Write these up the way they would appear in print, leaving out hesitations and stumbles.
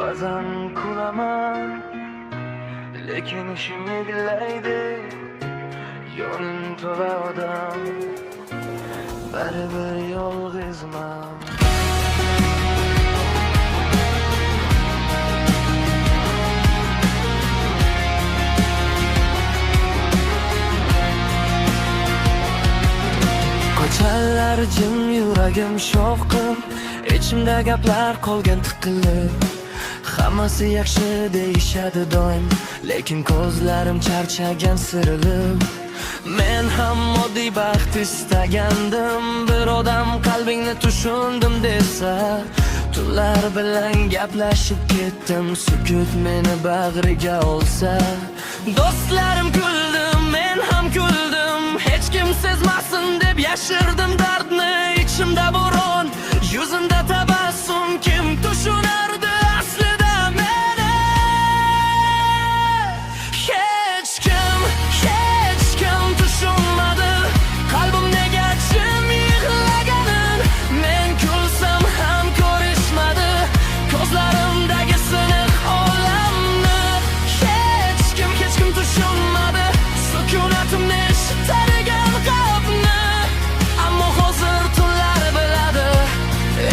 Ba'zan kulaman, lekin ishim egillaydi. Yo'lim to'la odam, baribir yolg'izman. Ko'chalar jim, yuragim shovqin, ichimda gaplar qolgan tiqilib. Hammasi yaxshi deyishadi doim, lekin ko'zlarim charchagan sirilib. Men ham moddiy baxt istagandim, bir odam qalbingni tushundim desa. Tunlar bilan gaplashib ketdim, sukut meni bag'riga olsa. Do'stlarim kuldi, men ham kuldim, hech kim sezmasin deb yashirdim dardni. Ichimda bo'ron, yuzimda tabassum, kim tushunardi aslida meni? Hech kim tushunmadi qalbim nega jim yig'laganin. Men kulsam ham ko'rishmadi ko'zlarimdagi siniq olamni. Hech kim tushunmadi sukunatimni eshitadigan qalbni. Ammo hozir tunlar biladi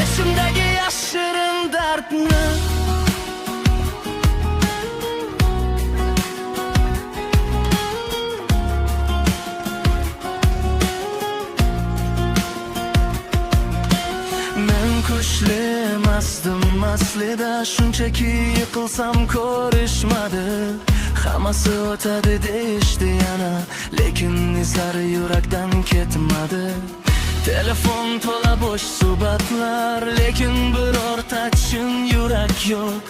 ichimdagi yashirin dardni. Kuchli emasdim aslida, shunchaki yiqilsam ko'rishmadi. Hammasi o'tadi deyishdi yana, lekin izlari yurakdan ketmadi. Telefon to'la bo'sh suhbatlar, lekin birorta chin yurak yo'q.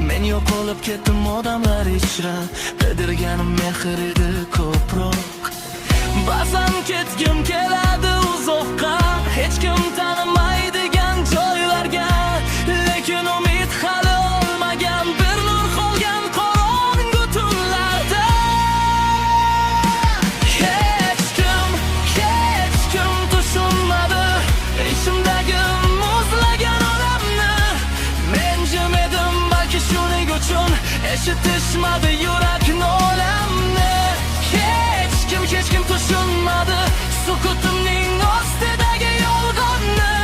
Men yo'qolib ketdim odamlar ichra, qidirganim mehr edi ko'proq. Ba'zan ketgim keladi uzoqqa, hech kim tanimaydigan joylarga, lekin umid hali olmagan bir nur qolgan qorong'u tunlarda. Hech kim tushunmadi ichimdagi muzlagan olamni. Men jim edim, balki shuning uchun eshitishmadi yurak nolamni. Hech kim tushunmadi sukutimning ostidagi yolg'onni.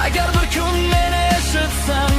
Agar bir kun meni eshitsang,